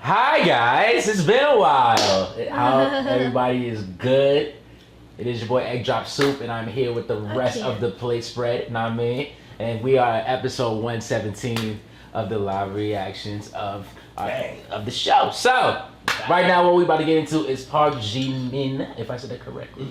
Hi guys, it's been a while. How everybody is good. It is your boy Egg Drop Soup, and I'm here with the rest of the plate spread. Know what I mean? And we are at episode 117 of the live reactions of the show. So right now, what we about to get into is Park Jimin, if I said that correctly.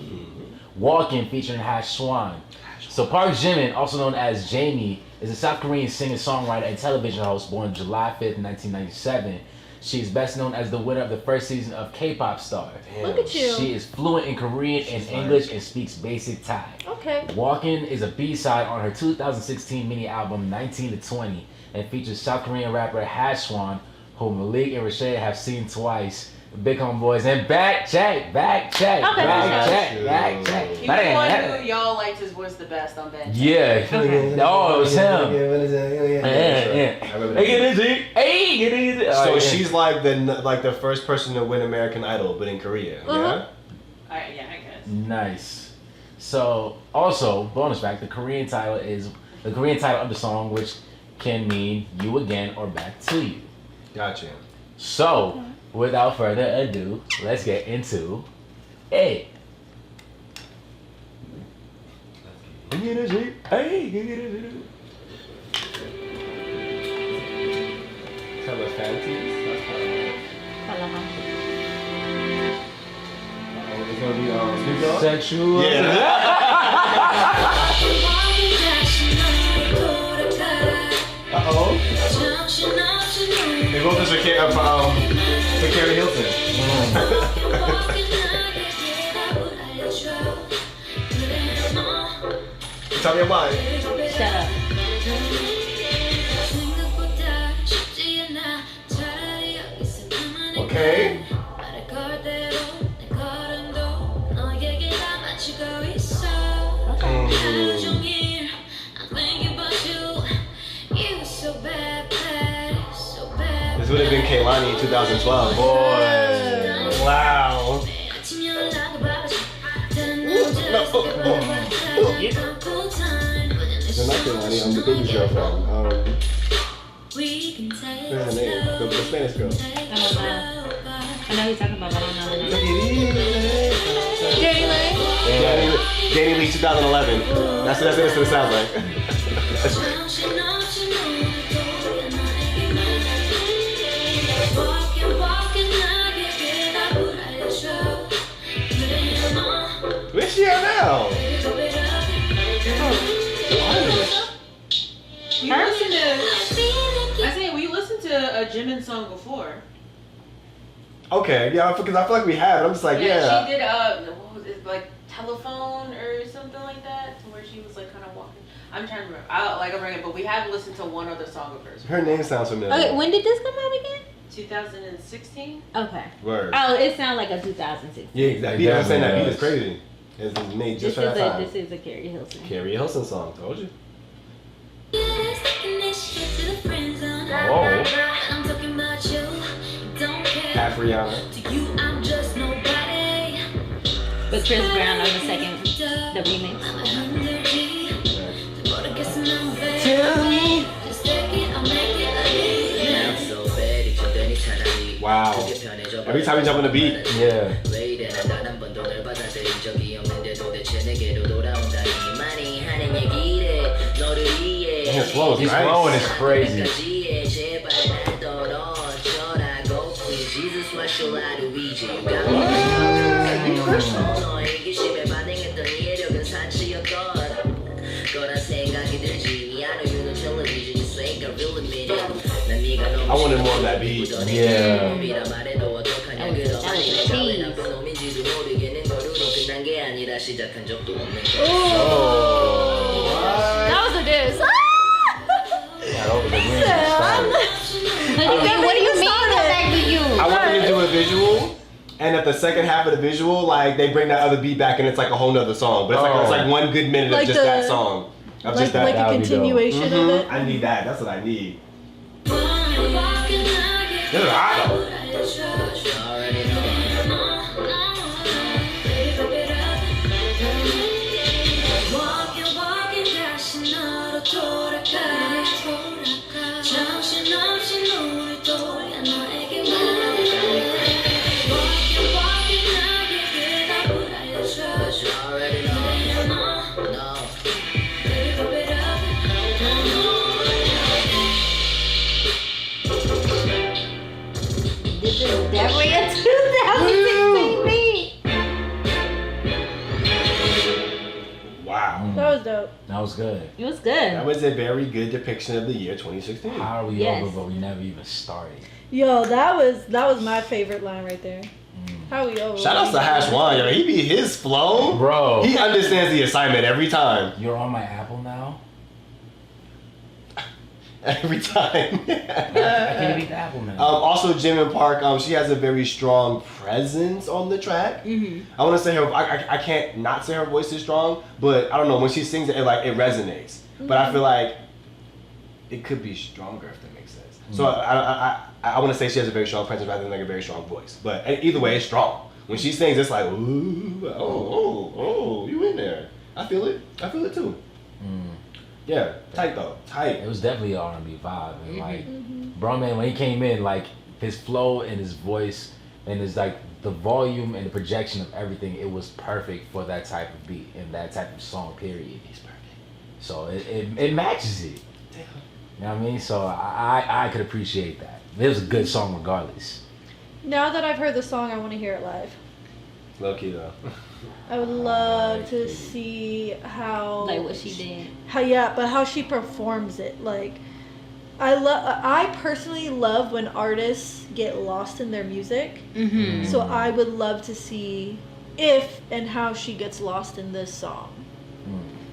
Walkin featuring Hash Swan. So Park Jimin, also known as Jamie, is a South Korean singer-songwriter and television host born July 5th, 1997. She is best known as the winner of the first season of K-Pop Star. Look at you. She is fluent in Korean and English and speaks basic Thai. Okay. Walkin is a B-side on her 2016 mini album 19 to 20 and features South Korean rapper Hash Swan, whom Malik and Rashad have seen twice. Big homeboys and back check. Okay. You the one who y'all liked his voice the best on Bench. Yeah. Oh, it was him. Yeah. So she's like the first person to win American Idol, but in Korea. Yeah. Alright, yeah, I guess. Nice. So also, bonus fact: the Korean title of the song, which can mean "you again" or "back to you." Gotcha. So, without further ado, let's get into it. Telephanties. It's gonna be Snoop Dogg? Sexual. Yeah. Uh-oh. They both just for Carrie Hilton. Tell me why. Shut up. Okay. This would have been Kehlani in 2012. Boy. Wow. They're not Kehlani, I'm the Baby Girl fan. What's her name? The Spanish girl. I know he's talking about, but I don't know the name. Danny Lee 2011. That's what it sounds like. Where's she at now? We listened to a Jimin song before. Okay, yeah, because I feel like we have. I'm just like, yeah. She did what was it, like Telephone or something like that, to where she was like kind of walking. I'm trying to remember. I'll bring it, but we have listened to one other song of hers. Her name sounds familiar. Okay, when did this come out again? 2016. Okay. Word. Oh, it sounds like a 2016. Yeah, exactly. I'm saying that beat is crazy. It's made just for that time. This is a Carrie Hilton. Carrie Hilton song, told you. Whoa. Half Rihanna. With Chris Brown on the remix. Tell me. Wow. Every time you jump on the beat. Yeah. His flow is His nice. flowing is crazy. I wanted more of that beat. Yeah. That was a diss. What do you mean back to you? I wanted to do a visual, and at the second half of the visual, like they bring that other beat back, and it's like a whole nother song. But it's like 1 good minute of just that song. Of just that. Like a continuation of it. I need that. That's what I need. This is hot though. Wow. That was dope. That was good. It was That good. was a very good depiction of the year 2016. How are we Yes. over, but we never even started? Yo, that was my favorite line right there. How we over? Shout out to Hash One, yo. He be his flow. Bro. He understands the assignment every time. You're on my Apple now? Every time. I can't beat the Apple, man. Also, Jimin Park, she has a very strong presence on the track. I want to say her, I can't not say her voice is strong, but I don't know, when she sings it, it resonates. But I feel like it could be stronger, if that makes sense. So I want to say she has a very strong presence rather than like a very strong voice. But either way, it's strong. When she sings, it's like, ooh, oh, you in there. I feel it too. Yeah, tight though, tight. It was definitely an R&B vibe. And like, bro, man, when he came in, like, his flow and his voice and his, like, the volume and the projection of everything, it was perfect for that type of beat and that type of song, period. It's perfect. So it matches it. Damn. You know what I mean? So I could appreciate that. It was a good song regardless. Now that I've heard the song, I want to hear it live. Low key though. I would love to see how Like what she did. how she performs it. Like I personally love when artists get lost in their music. So I would love to see if and how she gets lost in this song.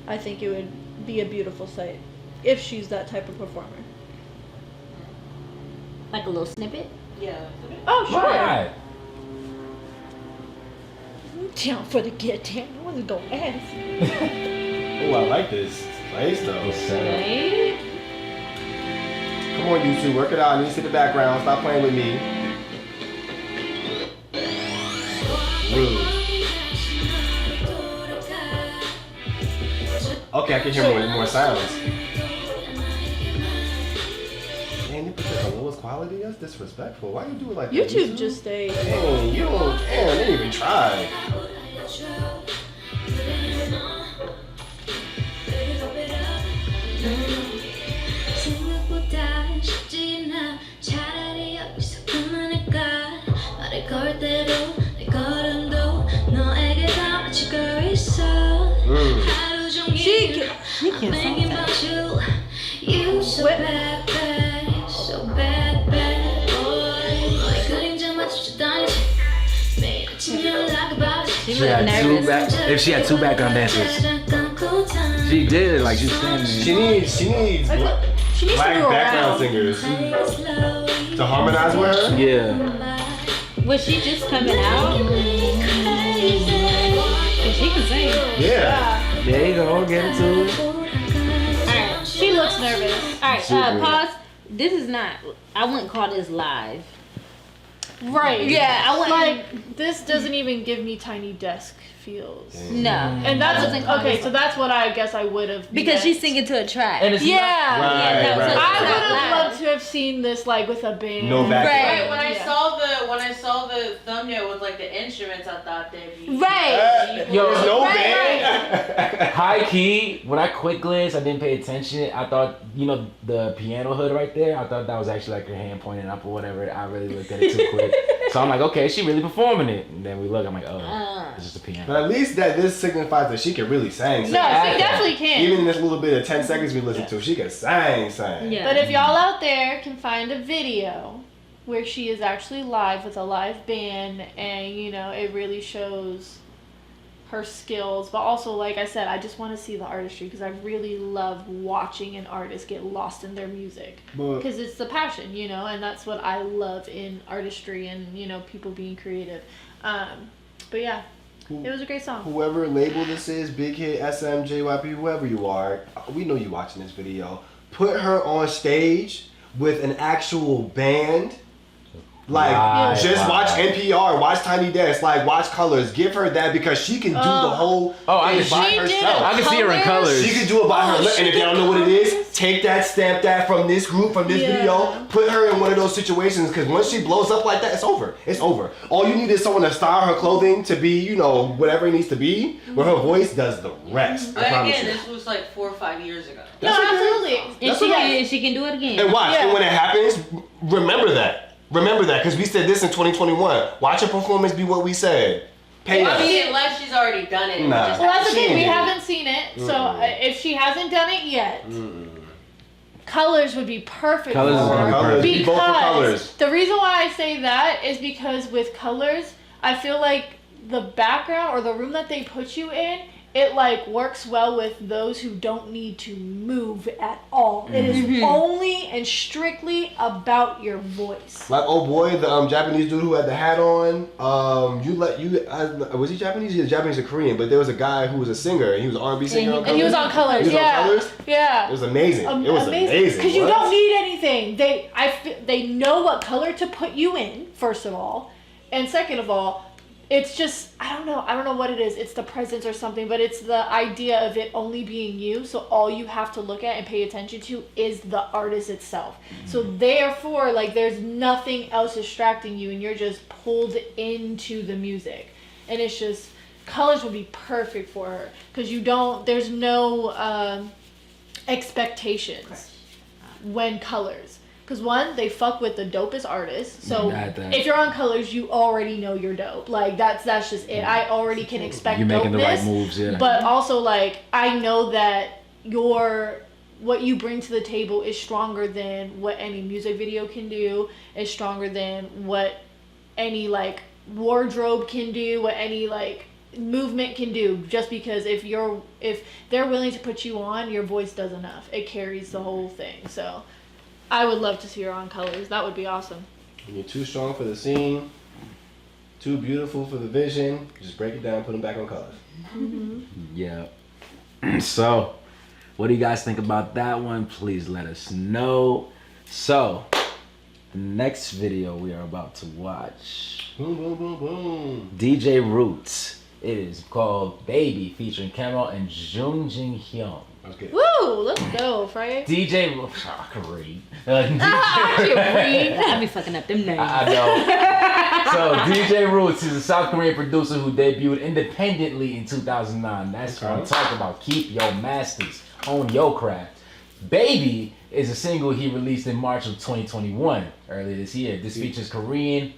I think it would be a beautiful sight if she's that type of performer. Like a little snippet. Yeah. Oh sure. Right. Down for the get down. I wasn't gonna ask. Oh, I like this place though. It's set up. Right? Come on, you two, work it out. I need to see the background. Stop playing with me. Rude. Okay, I can hear more sounds. Damn, you put that on the lowest quality? That's disrespectful. Why you do it like that? YouTube just stayed. Dang, you don't. Damn, they didn't even try. She can sing that. She She had was two nervous. if she had two background dancers. She did, like she was standing there. She needs She needs to black go background around. singers to harmonize with her. Yeah. Was she just coming out? 'Cause she can sing. Yeah. There you go, get into it. Alright. She looks nervous. Alright, Super. pause. This is not, I wouldn't call this live. Right. Yeah, I wouldn't. Like this doesn't even give me Tiny Desk feels. No. And I that's wasn't calling okay. this So that's what I guess I would have. because meant. she's singing to a track. And it's Yeah. Right, no, right. so I it's would not have live. loved to have seen this like with a band. No background. Right. Right, when I Yeah. saw the thumbnail with like the instruments, I thought they'd be Right. Yo, There's no Right, band. high key, when I quick glanced, I didn't pay attention. I thought, the piano hood right there, I thought that was actually like her hand pointing up or whatever. I really looked at it too quick. So I'm like, okay, she really performing it. And then we look, I'm like, oh, it's just a piano. But at least that this signifies that she can really sing. No, sing. she definitely can. Even in this little bit of 10 seconds we listened to, she can sing. Yeah. But if y'all out there can find a video where she is actually live with a live band and it really shows her skills, but also like I said, I just want to see the artistry because I really love watching an artist get lost in their music But because it's the passion, and that's what I love in artistry and people being creative. But yeah, it was a great song. whoever label this is, Big Hit, SM, JYP, whoever you are, we know you watching this video. Put her on stage with an actual band. Like, Right, just right. watch NPR, watch Tiny Desk, like, watch Colors. Give her that because she can do the whole I thing can by she did herself. I can see her in colors. She can do it by her lip, and if y'all know what it is, take that, stamp that from this group, from this video, put her in one of those situations, because once she blows up like that, it's over. It's over. All you need is someone to style her clothing to be, whatever it needs to be, where her voice does the rest. I But promise again, you. this was like 4 or 5 years ago. No, That's okay. absolutely. And she can do it again. And watch, Yeah. and when it happens, remember that. Remember that, because we said this in 2021. Watch her performance be what we said. Pay I us. mean, unless she's already done it. Nah. Just Well, that's the She thing. We ain't did it. haven't seen it, so if she hasn't done it yet, colors would be perfect Colors for is gonna her. be perfect. We vote for colors. Because the reason why I say that is because with colors, I feel like the background or the room that they put you in, it like works well with those who don't need to move at all. It is only and strictly about your voice. Like, oh boy, the Japanese dude who had the hat on. Was he Japanese? He was Japanese or Korean, but there was a guy who was a singer and he was an R&B singer. And he was on colors. He was on Colors? Yeah. It was amazing. It was amazing. Because you What? don't need anything. They know what color to put you in, first of all. And second of all, it's just, I don't know what it is. It's the presence or something, but it's the idea of it only being you. So all you have to look at and pay attention to is the artist itself. So therefore, like, there's nothing else distracting you and you're just pulled into the music. And it's just, colors would be perfect for her because there's no expectations when colors. Because one, they fuck with the dopest artists. So if you're on colors, you already know you're dope. Like that's just it. I already can expect You're making dopeness, the right moves, yeah. But also like I know that what you bring to the table is stronger than what any music video can do. Is stronger than what any like wardrobe can do. What any like movement can do. Just because if they're willing to put you on, your voice does enough. It carries the whole thing. So. I would love to see her on colors. That would be awesome. When you're too strong for the scene, too beautiful for the vision, just break it down, put them back on colors. Yeah. So, what do you guys think about that one? Please let us know. So, the next video we are about to watch. Boom, boom, boom, boom. DJ Roots. It is called Baby featuring Camel and Jung Jin Hyun. That's good. Woo! Let's go, Frank. DJ Roots. I can read. I be fucking up them names. I know. So DJ Roots is a South Korean producer who debuted independently in 2009. That's what I'm talking about. Keep your masters. Own your craft. Baby is a single he released in March of 2021, earlier this year. This features Korean,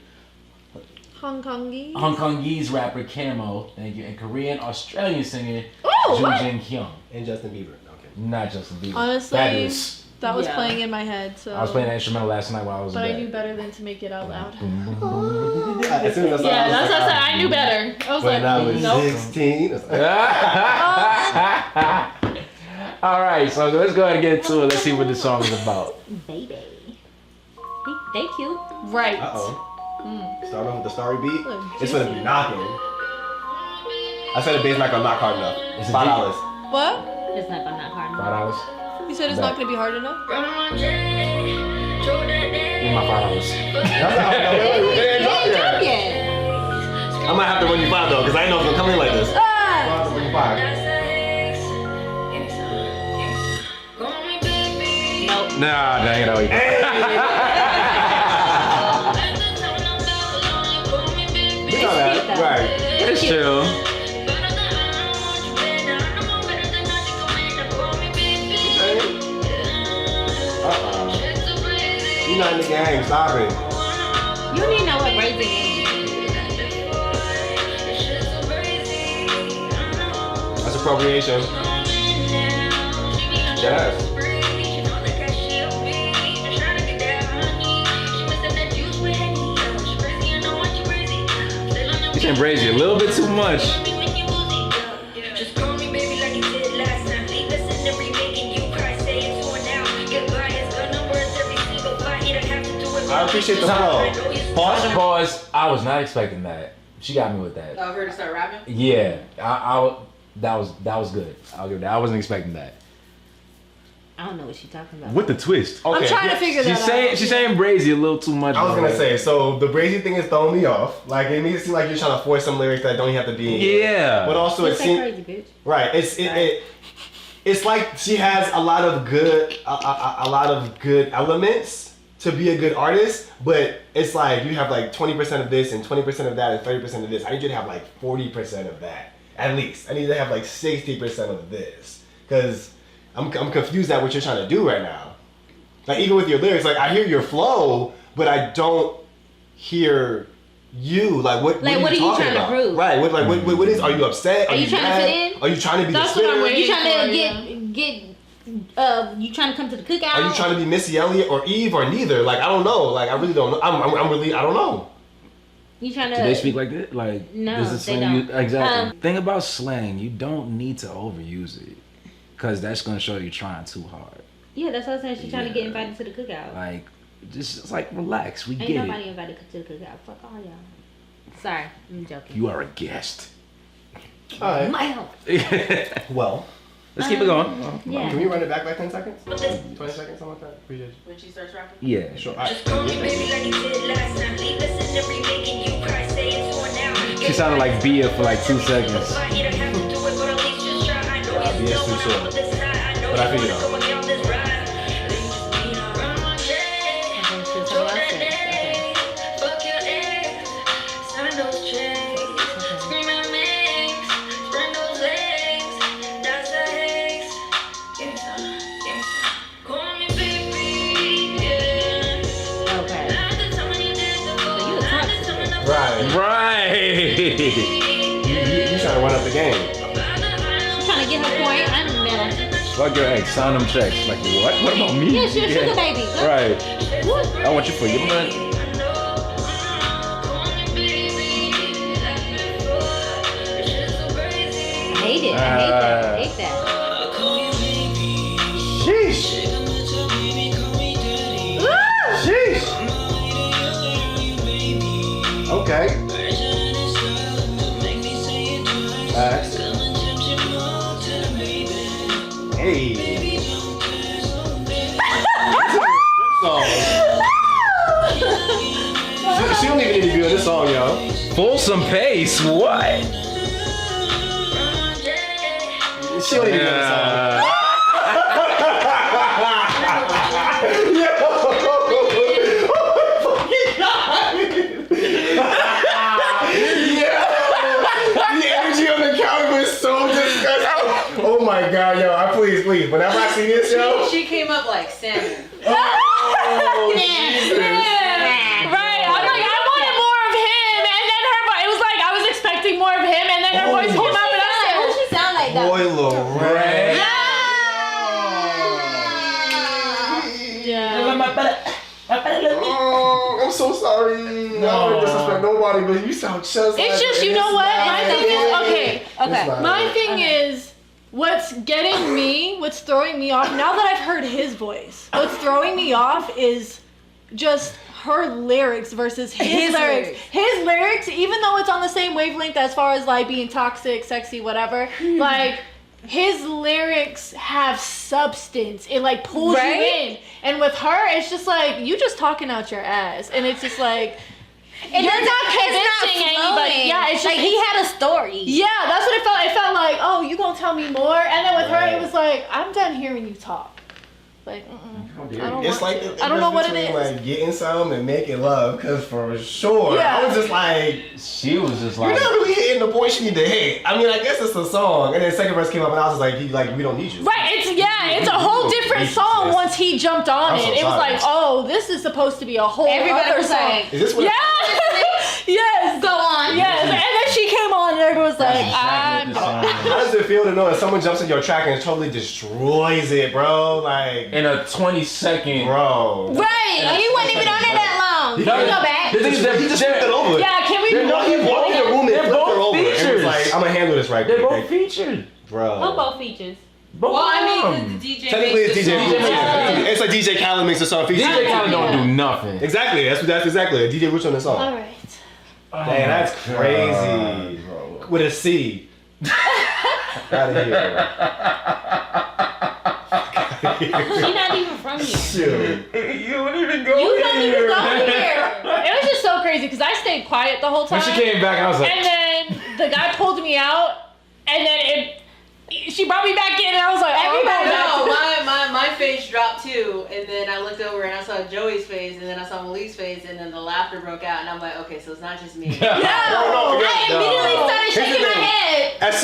Hong Kongese. Hong Kongese rapper Camo, thank you, and Korean Australian singer Oh, Jung what? Jin Hyun. And Justin Bieber. Okay. Not Justin Bieber. Honestly, Fabulous. that was Yeah. playing in my head. So I was playing that instrumental last night while I was but I in knew bed. better than to make it out loud. As soon as I saw it, Yeah, I was that's what I like, said. I knew better. I was When like, I was nope. 16. I was like, All right, so let's go ahead and get into it. Let's see what this song is about. Baby. They cute. Right. uh-oh. Start off with the starry beat. Look, It's gonna be juicy. knocking. I said the bass not gonna knock hard enough. It's a $5. What? It's not gonna hard. $5. You said it's not going to be hard enough? Give me my $5. That's not wait, it ain't dropped yet. Yeah. I might have to run you $5 though, because I didn't know it's gonna come in like this. Ah! I'm gonna have to run you $5. Nope. Nah, dang it, I'll eat We know that, right? It's true. You're not in the gang, stop it. You don't even know what raising is. That's appropriation. Yes. You should embrace you a little bit too much. I appreciate the flow. Pause. I was not expecting that. She got me with that. Oh, her to start rapping? Yeah, that was good. I'll give that. I wasn't expecting that. I don't know what she's talking about. With the twist. I'm trying to figure that out. She's saying brazy a little too much. I was bro. gonna say, so the brazy thing is throwing me off. Like it makes it seem like you're trying to force some lyrics that don't even have to be in here. Yeah. But also it Just say seems crazy, bitch. right. It's like she has a lot of good elements to be a good artist, but it's like you have like 20% of this and 20% of that and 30% of this. I need you to have like 40% of that at least. I need to have like 60% of this because I'm confused at what you're trying to do right now. Like even with your lyrics, like I hear your flow, but I don't hear you? Like what Like, are what are you talking trying to about? prove? Right. What is? Are you upset? Are you trying to mad? fit in? Are you trying to be That's the what I'm spitter? waiting You trying to for, you trying to come to the cookout? Are you trying to be Missy Elliott or Eve or neither? Like I don't know. Like I really don't know. I'm really I don't know. You trying to? Do they speak like that? Like No, does the they slang don't. exactly. Thing about slang, you don't need to overuse it, cause that's gonna show you're trying too hard. Yeah, that's what I'm saying. She's trying to get Yeah. invited to the cookout. Like, just like relax. We Ain't get nobody it. invited to the cookout. Fuck all y'all. Sorry, I'm joking. You are a guest. All right. My help. Let's Well, keep it going. Yeah. can we run it back by 10 seconds? 20 seconds, something like that. Appreciate you. When she starts rapping. Yeah. Sure. All right. Just call me baby like you did last time. Leave us in every making you cry. Say it's for now. She sounded like Bia for like 2 seconds. You don't have to do it, but at least just try. I know you Bia's still too wanna short. go this side. I know But I you figured wanna out. go and get on this ride. Throw that day, fuck your ex, sign those checks, scream and mix, spread those legs, that's the hex. Give me some, give me some. Call me baby, yeah. Okay. Not the time when you did the you ball, a not the toxic time when I Right. Right. You trying to run up the game? She's trying to get her point. I'm in the middle. Fuck your ex. Sign them checks. Like what? What about me? Yeah, she's a sugar baby. Go. Right. I want you for your money. I hate it. I hate that. I hate that. Sheesh. Sheesh. Okay. Facts. Hey. Song. She don't even need to be on this song, yo. Fulsome pace. What? She don't even be on this song. The energy on the couch was so disgusting. Oh my god, yo, please. Whenever I see this, yo. She came up like salmon. Oh, Jesus. Right, I'm like, I wanted more of him, and then her voice, it was like, I was expecting more of him, and then her voice came up, and I said, Who she sound like though? Boy, Lorraine. Oh, I'm so sorry. I don't want to disrespect nobody, but you sound just like It's just, you know what? My thing is, Okay. my thing is, what's getting me, what's throwing me off, now that I've heard his voice, what's throwing me off is just her lyrics versus his lyrics. His lyrics, even though it's on the same wavelength as far as like being toxic, sexy, whatever, like his lyrics have substance. It like pulls you in. And with her, it's just like you just talking out your ass, and it's just like You're not convincing anybody. Yeah, it's just like he had a story. yeah, that's what it felt. It felt like, oh, you gonna tell me more? And then with her, it was like, I'm done hearing you talk. Like, I don't It's want like to. the I don't know what it difference is. between, like getting some and making love, cause for sure, Yeah. I was just like, She was just you're like. not really hitting the point she need to hit. I mean, I guess it's a song, and then the second verse came up, and I was just like, we don't need you. Right, it's a whole different song once he jumped on I'm it. so It was sorry. like, oh, this is supposed to be a whole Everybody other was song. like, Is this what? Yeah, yes, go on. yes. And then she came on, and everyone was like, exactly what I'm the done. song How does it feel to know that someone jumps in your track and totally destroys it, bro? Like, in a 20-second. bro. Right. He wasn't even on it that long. He You just- go back. The thing is that He just flipped it over. Yeah, can we? They're No, he walked in the room and They're flipped her both over. And was features. like, I'm gonna handle this right They're quick. both featured. Bro. What both features? Both Well, I mean, of 'cause them. the DJ Technically, it's makes the DJ. song. Yeah. It's like DJ Khaled makes a song featuring. DJ Khaled don't do nothing. Exactly. That's exactly. DJ Rich on the song. All right. Dang, that's crazy. bro. With a C. Out of here. She not even from here. Shoot. You don't even go You don't even go here. It was just so crazy because I stayed quiet the whole time. When she came back, I was like, And then the guy pulled me out, and then she brought me back in, and I was like, everybody. No, my face dropped too, and then I looked over and I saw Joey's face, and then I saw Malik's face, and then the laughter broke out, and I'm like, okay, so it's not just me. No, I immediately started shaking my head. As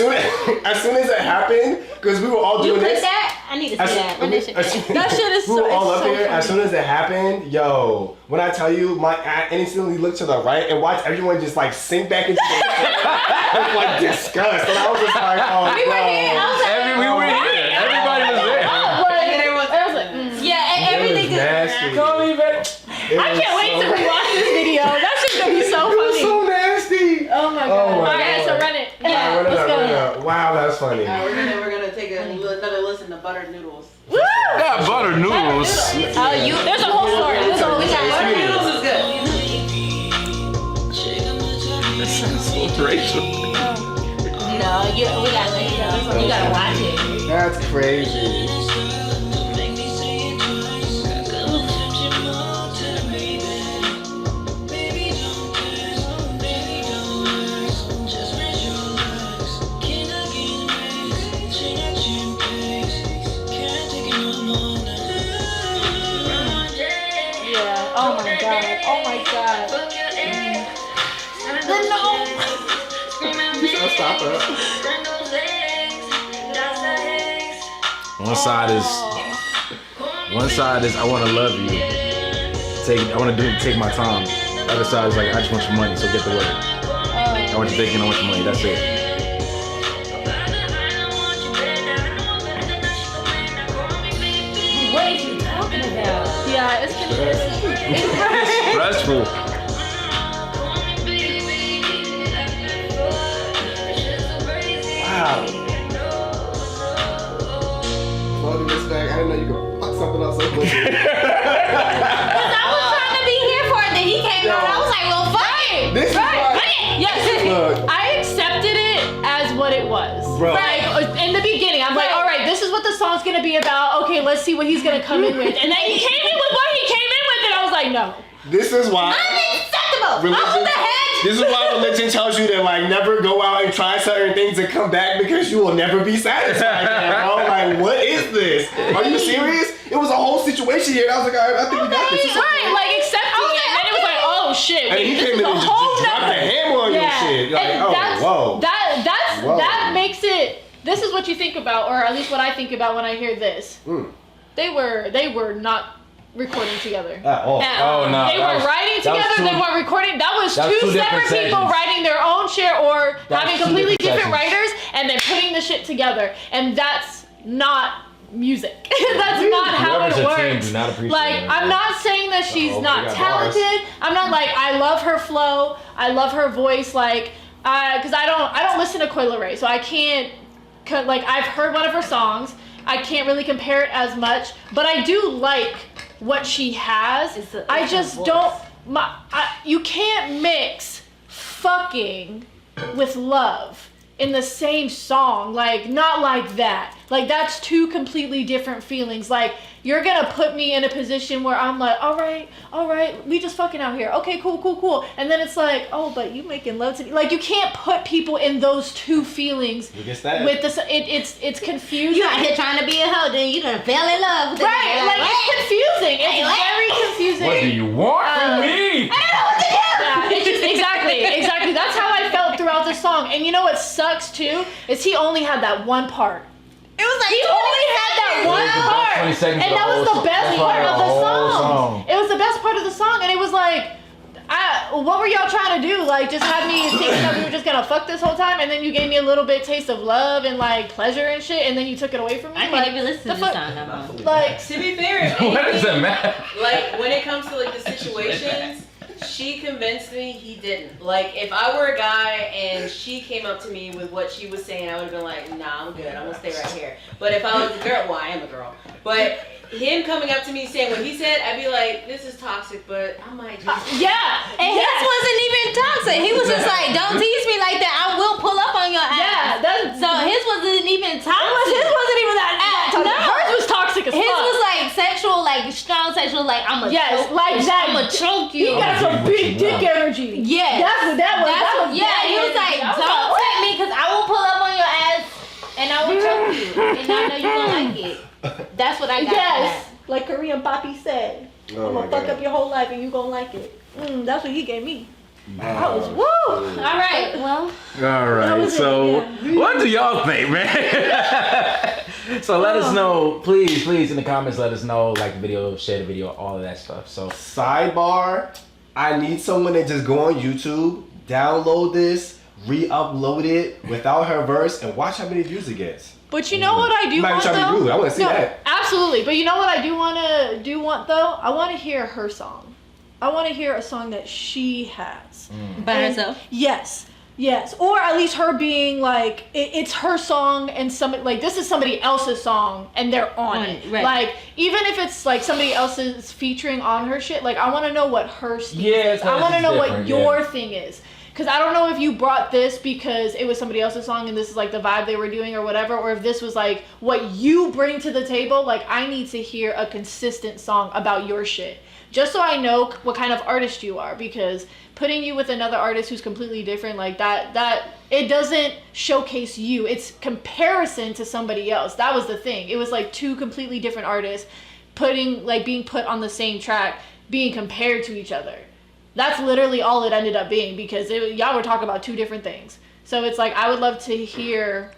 soon as it happened, because we were all You doing put this. that? I need to see that. Run that shit back. That shit is we were so. all It's up so here. As funny. soon as it happened, yo, when I tell you, I instantly looked to the right and watched everyone just like sink back into their chair with like disgust. And I was just like, oh, We were here. I was like, We were here. Everybody was there. I was like, yeah, and everything just. nasty. Don't even. I can't wait to rewatch this video. That shit's gonna be so It was funny. so nasty. Oh my god. Oh my Alright, so God. run it. Yeah, Run it let's up, go. run it up. Wow, that's funny. We're gonna take another listen to buttered noodles. Woo! Yeah, butter noodles. Oh, you. There's a whole story. There's a whole Buttered story. noodles is good. That sounds so racial. No, we gotta let you know. You gotta watch it. That's crazy. Yeah. Oh my god. Oh my god. Stop it. One side is I want to love you. I want to take my time. The other side is like I just want your money, so get the word. I want you thinking I want your money. That's it. What are you talking about? Yeah, it's confusing. Stressful. Wow. All due respect, I didn't know you could fuck something up so quick. I was trying to be here for it, then he came out. I was like, well, fuck it. This is why. Yes, Look. I accepted it as what it was. Bro. Like in the beginning, I'm like, all right, this is what the song's gonna be about. Okay, let's see what he's gonna come in with. And then he came in with what he came in with, and I was like, no. This is why. Unacceptable. Religion, What the heck? this is why religion tells you to like never go out and try certain things and come back because you will never be satisfied. Bro, like what is this? Are you serious? It was a whole situation here. And I was like, all right, I think we got this. It's okay. Right, like accepting it, and then it was like, oh shit, And wait, he this came is in a and just whole dropped nother. the hammer on your shit. Like, and oh, that's, whoa. Whoa. That makes it. This is what you think about, or at least what I think about when I hear this. They were not recording together. Oh no. They were writing together. They weren't recording. That was two separate people writing their own shit, or having completely different writers, and then putting the shit together. And that's not music. That's not how it works. Like, I'm not saying that she's not talented. I'm not like, I love her flow. I love her voice. Like, because I don't listen to Coi Leray, so I can't. Like, I've heard one of her songs. I can't really compare it as much, but I do like what she has. I just don't. You can't mix fucking with love in the same song. Like, not like that. Like, that's two completely different feelings. Like, you're gonna put me in a position where I'm like, all right, we just fucking out here. Okay, cool. And then it's like, oh, but you making love to me. Like, you can't put people in those two feelings. Look at that. With this, it's confusing. You out here trying to be a hoe, then you done fell in love with Right, like, it's confusing. It's very confusing. What do you want from me? Yeah, it's just, exactly. That's how I felt throughout the song. And you know what sucks too? Is he only had that one part. It was like He only had that one part. 20 seconds And of that the was whole the best song. part of the Whole song. song. It was the best part of the song. And it was like, what were y'all trying to do? Like, just have me thinking that we were just gonna fuck this whole time, and then you gave me a little bit taste of love and like pleasure and shit, and then you took it away from me. I can't even listen to this song no more. Like, To be fair, What does it matter? like when it comes to like the situations, she convinced me he didn't. Like if I were a guy and she came up to me with what she was saying, I would have been like, nah, I'm good. I'm gonna stay right here. But if I was a girl, well, I am a girl. But him coming up to me saying what he said, I'd be like, this is toxic, but I might just. yeah. And his wasn't even toxic. He was just like, don't tease me like that. I will pull up on your ass. Yeah, that's So his wasn't even toxic. his wasn't even that toxic. No. Hers was toxic as His fuck. was like sexual, like strong sexual, like I'm a Yes, like that. I'm a choke you. He got some big dick energy. Yeah. That's what that was. That's that what, was yeah, bad he was energy. like, I was don't like, take me because I will pull up on your ass and I will choke you. And I know you're gonna like it. That's what I got yes, like Korean Poppy said. Oh I'm my gonna fuck God. up your whole life and you gonna like it. That's what he gave me. That was woo. All right. Well, All right, was it, so yeah. what do y'all think, man? So let us know, please, in the comments. Let us know, like the video, share the video, all of that stuff. So Sidebar, I need someone to just go on YouTube, download this, re-upload it without her verse, and watch how many views it gets. But you know what I do You might want be trying to be though? rude. I want to see that. Absolutely. But you know what I do want though? I want to hear her song. I want to hear a song that she has. by And- herself. Yes. Yes. Or at least her being like, it's her song and this is somebody else's song and they're on it. Right. Like, even if it's like somebody else's featuring on her shit, like I want to know what her style Yeah, is. I want to it's know what different, your yeah. thing is. Because I don't know if you brought this because it was somebody else's song and this is like the vibe they were doing or whatever, or if this was like what you bring to the table. Like, I need to hear a consistent song about your shit. Just so I know what kind of artist you are, because putting you with another artist who's completely different like that it doesn't showcase you. It's comparison to somebody else. That was the thing. It was like two completely different artists being put on the same track, being compared to each other. That's literally all it ended up being, because y'all were talking about two different things. So it's like, I would love to hear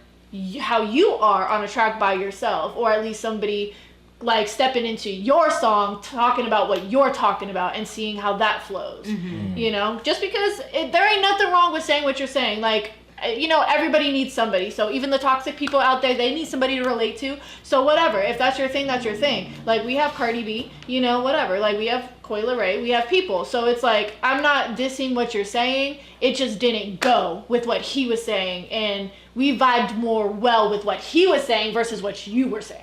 how you are on a track by yourself, or at least somebody like stepping into your song, talking about what you're talking about and seeing how that flows. You know, just because there ain't nothing wrong with saying what you're saying. Like, you know, everybody needs somebody. So even the toxic people out there, they need somebody to relate to. So whatever, if that's your thing, that's your thing. Like, we have Cardi B, you know, whatever. Like, we have Coyle Ray, we have people. So it's like, I'm not dissing what you're saying. It just didn't go with what he was saying. And we vibed more well with what he was saying versus what you were saying.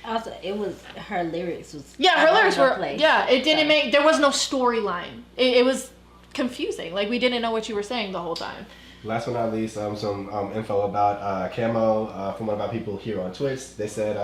Also, it was her lyrics was. Yeah, her all lyrics over the were. place. Yeah, it didn't So. make. There was no storyline. It was confusing. Like, we didn't know what you were saying the whole time. Last but not least, some info about Camo from one of our people here on Twitch. They said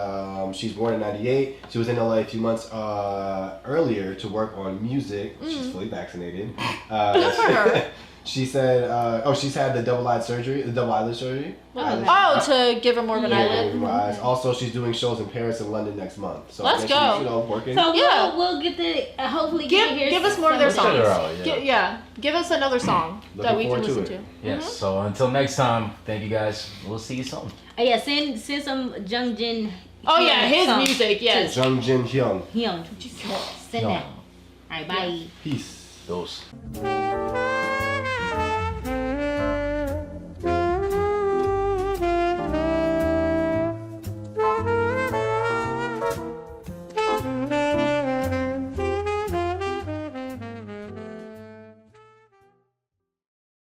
she's born in '98. She was in LA a few months earlier to work on music. She's fully vaccinated. Good for her. She said, she's had the double eyelid surgery. Oh, to give her more of an Yeah. eyelid. Eyes. Also, she's doing shows in Paris and London next month. So Let's I guess go. she's, you know, working. So Yeah. we'll get the hopefully get here. Give us more of their Check songs. her out, yeah. Yeah, give us another song that Looking we can forward to listen it. to. yes. So until next time, thank you guys. We'll see you soon. Oh yeah, send some Jung Jin. Oh yeah, his song. music. Yes. Jung Jin Hyun. Hyun. Send that. All right, bye. Peace. Those.